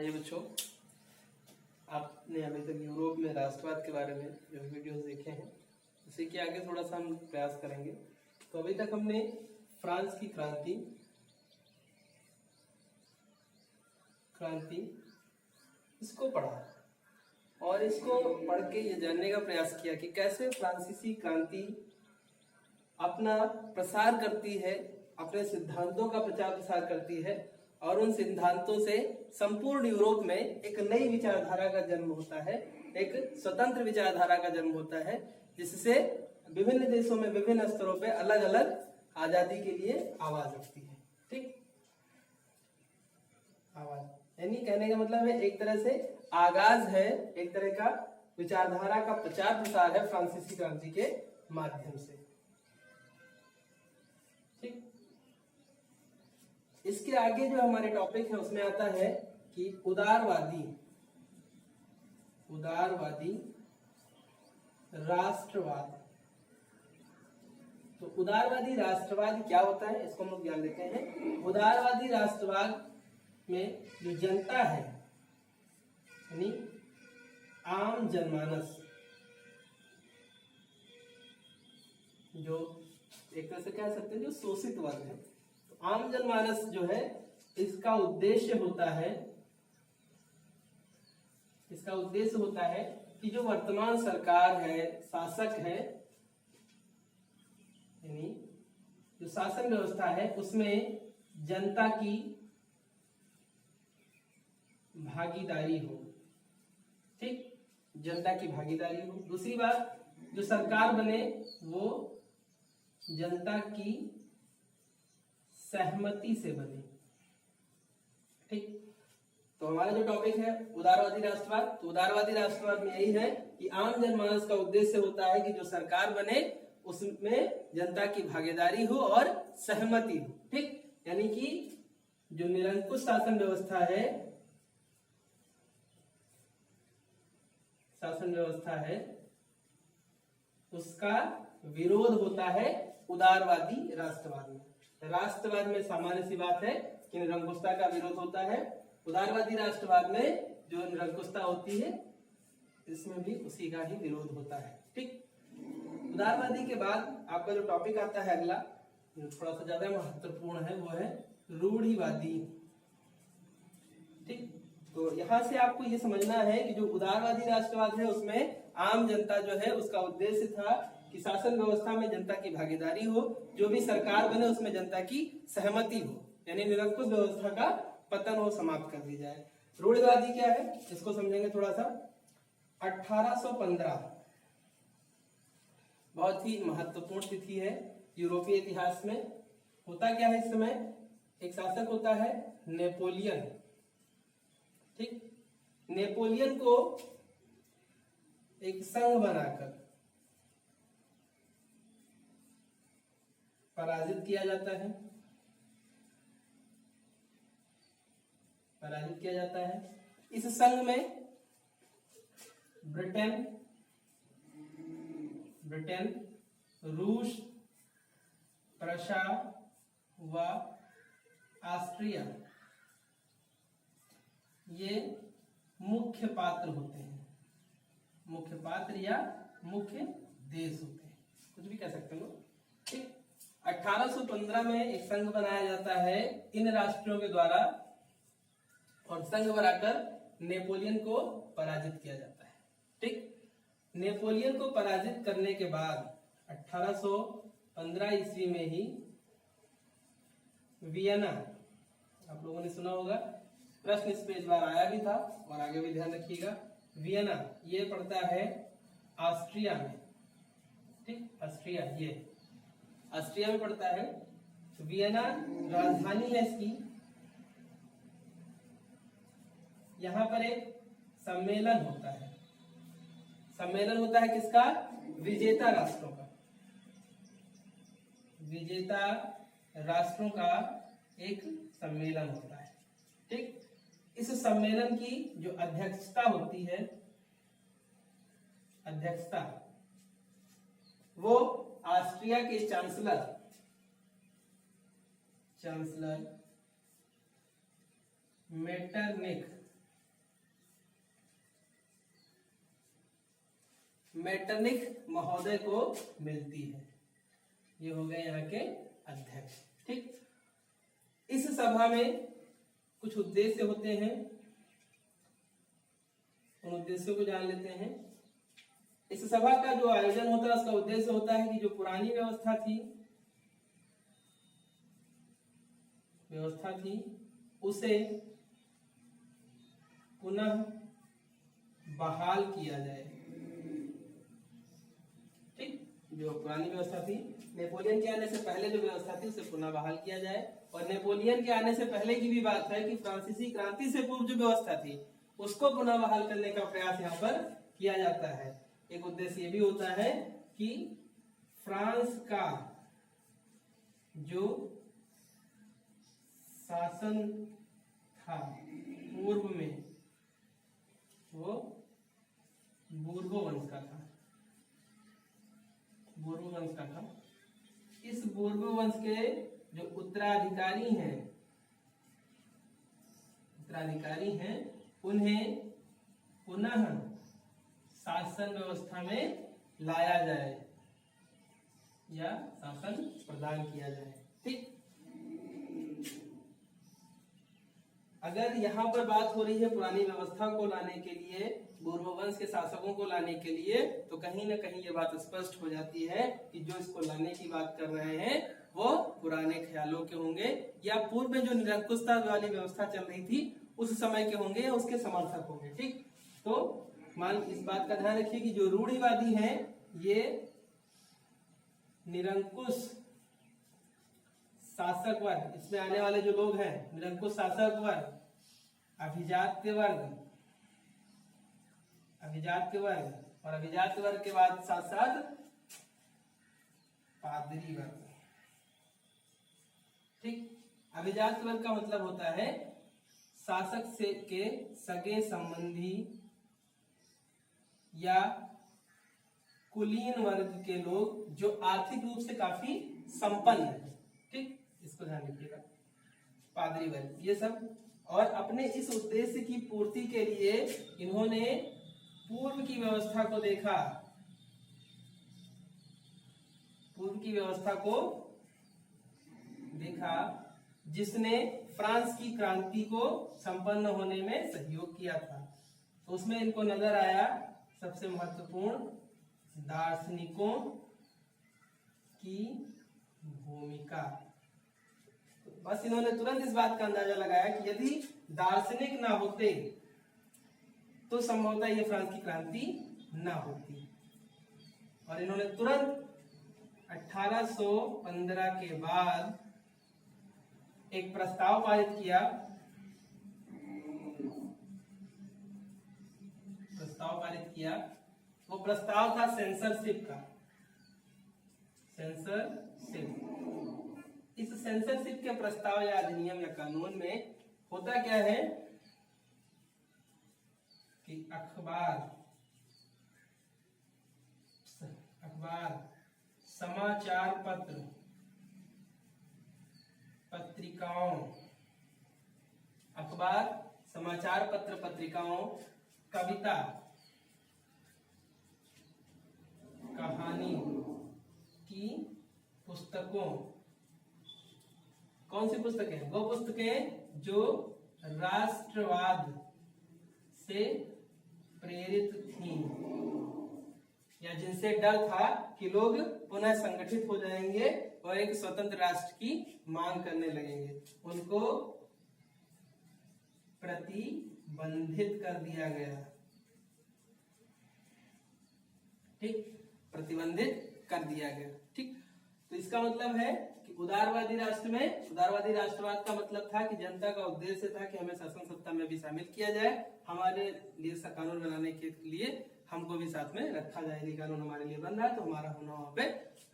आइए बच्चों, आपने अभी तक यूरोप में राष्ट्रवाद के बारे में जो वीडियोस देखे हैं उसी के आगे थोड़ा सा हम प्रयास करेंगे। तो अभी तक हमने फ्रांस की क्रांति इसको पढ़ा और इसको पढ़ के ये जानने का प्रयास किया कि कैसे फ्रांसीसी क्रांति अपना प्रसार करती है, अपने सिद्धांतों का प्रचार प्रसार करती है और उन सिद्धांतों से संपूर्ण यूरोप में एक नई विचारधारा का जन्म होता है, एक स्वतंत्र विचारधारा का जन्म होता है, जिससे विभिन्न देशों में विभिन्न स्तरों पे अलग अलग आजादी के लिए आवाज उठती है। ठीक, आवाज यानी कहने का मतलब है एक तरह से आगाज है, एक तरह का विचारधारा का प्रचार प्रसार है फ्रांसीसी क्रांति के माध्यम से। ठीक, इसके आगे जो हमारे टॉपिक है उसमें आता है कि उदारवादी राष्ट्रवाद। तो उदारवादी राष्ट्रवाद क्या होता है इसको हम लोग ध्यान देते हैं। उदारवादी राष्ट्रवाद में जो जनता है यानी आम जनमानस, जो एक तरह से कह सकते हैं जो शोषित वर्ग है, तो आम जनमानस जो है इसका उद्देश्य होता है कि जो वर्तमान सरकार है, शासक है, यानी जो शासन व्यवस्था है उसमें जनता की भागीदारी हो। ठीक, जनता की भागीदारी हो। दूसरी बात, जो सरकार बने वो जनता की सहमति से बने। ठीक, तो हमारा जो टॉपिक है उदारवादी राष्ट्रवाद, तो उदारवादी राष्ट्रवाद में यही है कि आम जनमानस का उद्देश्य होता है कि जो सरकार बने उसमें जनता की भागीदारी हो और सहमति हो। ठीक, यानी कि जो निरंकुश शासन व्यवस्था है उसका विरोध होता है उदारवादी राष्ट्रवाद में। राष्ट्रवाद में सामान्य सी बात है कि निरंकुशता का विरोध होता है, उदारवादी राष्ट्रवाद में जो निरंकुशता होती है इसमें भी उसी का ही विरोध होता है। ठीक, उदारवादी के बाद आपका जो टॉपिक आता है अगला, जो थोड़ा सा ज्यादा महत्वपूर्ण है, वो है रूढ़िवादी। ठीक, तो यहां से आपको ये समझना है कि जो उदारवादी राष्ट्रवाद है उसमें आम जनता जो है उसका उद्देश्य था कि शासन व्यवस्था में जनता की भागीदारी हो, जो भी सरकार बने उसमें जनता की सहमति हो, यानी निरंकुश व्यवस्था का पतन हो, समाप्त कर दी जाए। रूढ़िवादी क्या है इसको समझेंगे थोड़ा सा। 1815 बहुत ही महत्वपूर्ण तिथि है यूरोपीय इतिहास में। होता क्या है इस समय, एक शासक होता है नेपोलियन। ठीक, नेपोलियन को एक संघ बनाकर पराजित किया जाता है। इस संघ में ब्रिटेन, रूस, प्रशा व ऑस्ट्रिया ये मुख्य पात्र होते हैं, मुख्य पात्र या मुख्य देश होते हैं, कुछ भी कह सकते हो। ठीक, 1815 में एक संघ बनाया जाता है इन राष्ट्रों के द्वारा और संघ बनाकर नेपोलियन को पराजित किया जाता है। ठीक, नेपोलियन को पराजित करने के बाद 1815 ईस्वी में ही वियना, आप लोगों ने सुना होगा, प्रश्न इस पे इस बार आया भी था और आगे भी ध्यान रखिएगा, वियना ये पड़ता है ऑस्ट्रिया में। ठीक, ऑस्ट्रिया में पड़ता है। तो वियना राजधानी है इसकी। यहां पर एक सम्मेलन होता है किसका, विजेता राष्ट्रों का एक सम्मेलन होता है। ठीक, इस सम्मेलन की जो अध्यक्षता होती है, वो ऑस्ट्रिया के चांसलर मेटरनिख मेटरनिख महोदय को मिलती है। ये हो गए यहाँ के अध्यक्ष। ठीक, इस सभा में कुछ उद्देश्य होते हैं, उन उद्देश्यों को जान लेते हैं। इस सभा का जो आयोजन होता है उसका उद्देश्य होता है कि जो पुरानी व्यवस्था थी उसे पुनः बहाल किया जाए। ठीक, जो पुरानी व्यवस्था थी, नेपोलियन के आने से पहले जो व्यवस्था थी उसे पुनः बहाल किया जाए। और नेपोलियन के आने से पहले की भी बात है कि फ्रांसीसी क्रांति से पूर्व जो व्यवस्था थी उसको पुनः बहाल करने का प्रयास यहाँ पर किया जाता है। एक उद्देश्य ये भी होता है कि फ्रांस का जो शासन था पूर्व में वो बूर्बो वंश का था। इस बूर्बो वंश के जो उत्तराधिकारी हैं उन्हें पुनः शासन व्यवस्था में लाया जाए या शासन प्रदान किया जाए। ठीक, अगर यहाँ पर बात हो रही है पुरानी व्यवस्था को लाने के लिए, बूर्बो वंश के शासकों को लाने के लिए, तो कहीं ना कहीं ये बात स्पष्ट हो जाती है कि जो इसको लाने की बात कर रहे हैं वो पुराने ख्यालों के होंगे या पूर्व में जो निरंकुशता वाली व्यवस्था चल रही थी उस समय के होंगे या उसके समर्थक होंगे। ठीक, तो मान इस बात का ध्यान रखिए कि जो रूढ़िवादी हैं ये निरंकुश शासक वर्ग, इसमें आने वाले जो लोग हैं निरंकुश शासक वर्ग, अभिजात्य वर्ग और अभिजात्य वर्ग के बाद साथ साथ पादरी वर्ग। ठीक, अभिजात्य वर्ग का मतलब होता है शासक से के सगे संबंधी या कुलीन वर्ग के लोग जो आर्थिक रूप से काफी संपन्न है। ठीक, इसको ध्यान रखिएगा, पादरी वर्ग ये सब। और अपने इस उद्देश्य की पूर्ति के लिए इन्होंने पूर्व की व्यवस्था को देखा जिसने फ्रांस की क्रांति को संपन्न होने में सहयोग किया था। तो उसमें इनको नजर आया सबसे महत्वपूर्ण दार्शनिकों की भूमिका। तो बस इन्होंने तुरंत इस बात का अंदाजा लगाया कि यदि दार्शनिक ना होते तो संभवतः ये फ्रांस की क्रांति ना होती। और इन्होंने तुरंत 1815 के बाद एक प्रस्ताव पारित किया। वो प्रस्ताव था सेंसरशिप का। इस सेंसरशिप के प्रस्ताव या अधिनियम या कानून में होता क्या है कि अखबार, समाचार पत्र, पत्रिकाओं, कविता, कहानी की पुस्तकों, कौन सी पुस्तकें? वो पुस्तकें जो राष्ट्रवाद से प्रेरित थीं या जिनसे डर था कि लोग पुनः संगठित हो जाएंगे और एक स्वतंत्र राष्ट्र की मांग करने लगेंगे, उनको प्रतिबंधित कर दिया गया। ठीक, प्रतिबंधित कर दिया गया। ठीक, तो इसका मतलब है कि उदारवादी राष्ट्र में, उदारवादी राष्ट्रवाद का मतलब था कि जनता का उद्देश्य था कि हमें शासन सत्ता में भी शामिल किया जाए, हमारे लिए कानून बनाने के लिए हमको भी साथ में रखा जाए। ये कानून हमारे लिए बन रहा है तो हमारा होना वहां पे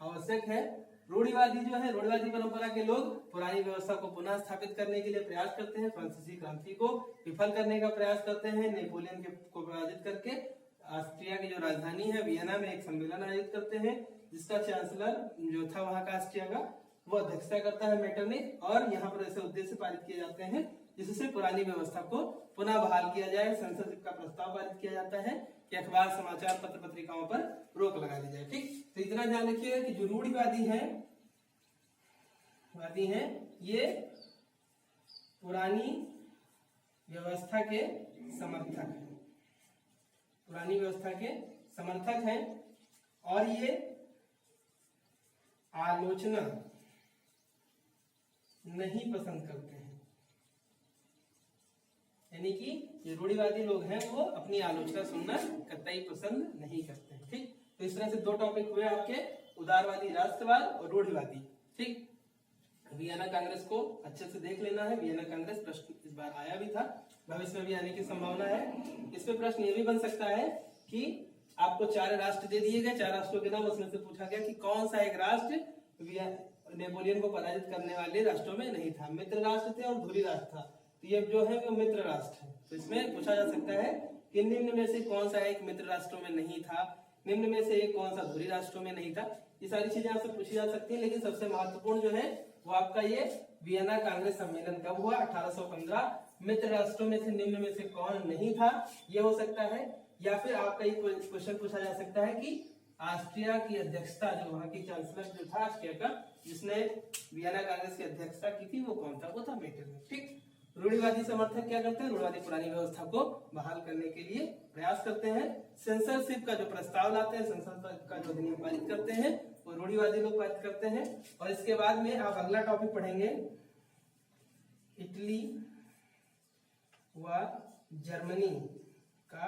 आवश्यक है। रूढ़िवादी जो है, रूढ़िवादी परंपरा के लोग पुरानी व्यवस्था को पुनः स्थापित करने के लिए प्रयास करते हैं, फ्रांसीसी क्रांति को विफल करने का प्रयास करते हैं, नेपोलियन को पराजित करके ऑस्ट्रिया की जो राजधानी है वियना में एक सम्मेलन आयोजित करते हैं, जिसका चांसलर जो था वहां का ऑस्ट्रिया का वो अध्यक्षता करता है मेटरनिख। और यहाँ पर ऐसे उद्देश्य पारित किए जाते हैं जिससे पुरानी व्यवस्था को पुनः बहाल किया जाए। संसद का प्रस्ताव पारित किया जाता है कि अखबार, समाचार पत्र, पत्रिकाओं पर रोक लगा दी जाए। ठीक, तो इतना ध्यान रखिएगा कि जो रूढ़िवादी हैं ये पुरानी व्यवस्था के समर्थक हैं, पुरानी व्यवस्था के समर्थक हैं और ये आलोचना नहीं पसंद करते हैं। यानी कि ये रूढ़िवादी लोग हैं वो अपनी आलोचना सुनना कतई पसंद नहीं करते हैं। ठीक, तो इस तरह से दो टॉपिक हुए आपके, उदारवादी राष्ट्रवाद और रूढ़िवादी। ठीक, वियना कांग्रेस को अच्छे से देख लेना है। वियना कांग्रेस प्रश्न इस बार आया भी था, भविष्य में भी आने की संभावना है। इसमें प्रश्न ये भी बन सकता है कि आपको 4 राष्ट्र दे दिए गए, 4 राष्ट्रों के नाम, उसमें से पूछा गया कि कौन सा एक राष्ट्र नेपोलियन को पराजित करने वाले राष्ट्रों में नहीं था। मित्र राष्ट्र थे और धुरी राष्ट्र था, तो ये जो है वो मित्र राष्ट्र है। तो इसमें पूछा जा सकता है कि निम्न में से कौन सा एक मित्र राष्ट्रों में नहीं था, निम्न में से एक कौन सा धुरी राष्ट्रों में नहीं था। ये सारी चीजें आपसे पूछी जा सकती है, लेकिन सबसे महत्वपूर्ण जो है वो आपका ये वियना कांग्रेस सम्मेलन कब हुआ, 1815। मित्र राष्ट्रों में से निम्न में से कौन नहीं था, ये हो सकता है। या फिर आपका ये क्वेश्चन पूछा जा सकता है कि ऑस्ट्रिया की अध्यक्षता, जो वहां की चांसलर जो था ऑस्ट्रिया का, जिसने वियना कांग्रेस की अध्यक्षता की थी, वो कौन था, वो था मेटरनिख। ठीक, रूढ़िवादी समर्थक क्या करते हैं, रूढ़िवादी पुरानी व्यवस्था को बहाल करने के लिए प्रयास करते हैं। सेंसरशिप का जो प्रस्ताव लाते हैं, सेंसरशिप का जो अधिनियम पारित करते हैं, वो रूढ़िवादी लोग पारित करते हैं। और इसके बाद में आप अगला टॉपिक पढ़ेंगे, इटली व जर्मनी का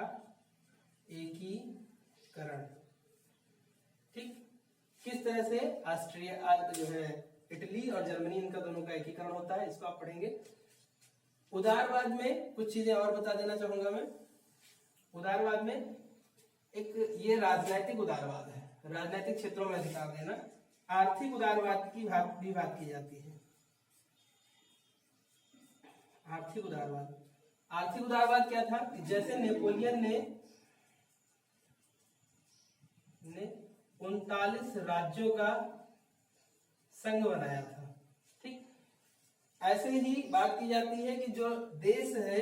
एकीकरण। ठीक, किस तरह से ऑस्ट्रिया जो है, इटली और जर्मनी, इनका दोनों का एकीकरण होता है, इसको आप पढ़ेंगे। उदारवाद में कुछ चीजें और बता देना चाहूंगा मैं। उदारवाद में एक ये राजनैतिक उदारवाद है, राजनैतिक क्षेत्रों में अधिकार देना। आर्थिक उदारवाद की भी बात की जाती है। आर्थिक उदारवाद, आर्थिक उदारवाद क्या था, जैसे नेपोलियन ने 39 राज्यों का संघ बनाया था। ठीक, ऐसे ही बात की जाती है कि जो देश है,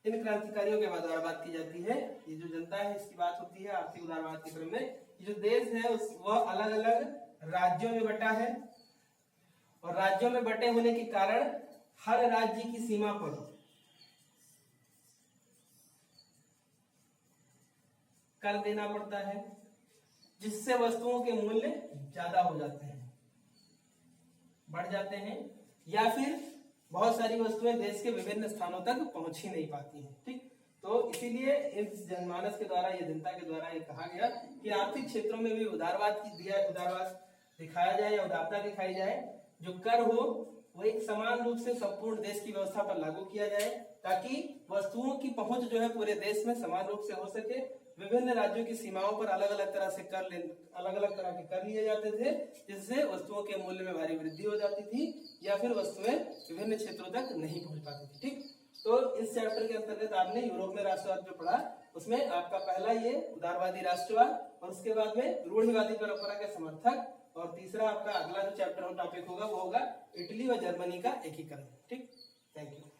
इन क्रांतिकारियों के द्वारा बात की जाती है, ये जो जनता है इसकी बात होती है आर्थिक उदारवाद के क्रम में। ये जो देश है वह अलग अलग राज्यों में बटा है, और राज्यों में बटे होने के कारण हर राज्य की सीमा पर कर देना पड़ता है, जिससे वस्तुओं के मूल्य ज्यादा हो जाते हैं, बढ़ जाते हैं, या फिर बहुत सारी वस्तुएं देश के विभिन्न स्थानों तक पहुंच ही नहीं पाती हैं। ठीक, तो इसीलिए इस जनमानस के द्वारा, ये जनता के द्वारा ये कहा गया कि आर्थिक क्षेत्रों में भी उदारवाद दिखाया जाए या उदारता दिखाई जाए। जो कर हो वो एक समान रूप से संपूर्ण देश की व्यवस्था पर लागू किया जाए, ताकि वस्तुओं की पहुंच जो है पूरे देश में समान रूप से हो सके। विभिन्न राज्यों की सीमाओं पर अलग अलग तरह से अलग अलग तरह के कर लिए जाते थे, जिससे वस्तुओं के मूल्य में भारी वृद्धि हो जाती थी, या फिर वस्तुएं विभिन्न क्षेत्रों तक नहीं पहुंच पाती थी। ठीक, तो इस चैप्टर के अंतर्गत आपने यूरोप में राष्ट्रवाद जो पढ़ा, उसमें आपका पहला ये उदारवादी राष्ट्रवाद, और उसके बाद में रूढ़िवादी परंपरा के समर्थक, और तीसरा आपका अगला जो चैप्टर टॉपिक होगा वो होगा इटली व जर्मनी का एकीकरण। ठीक, थैंक यू।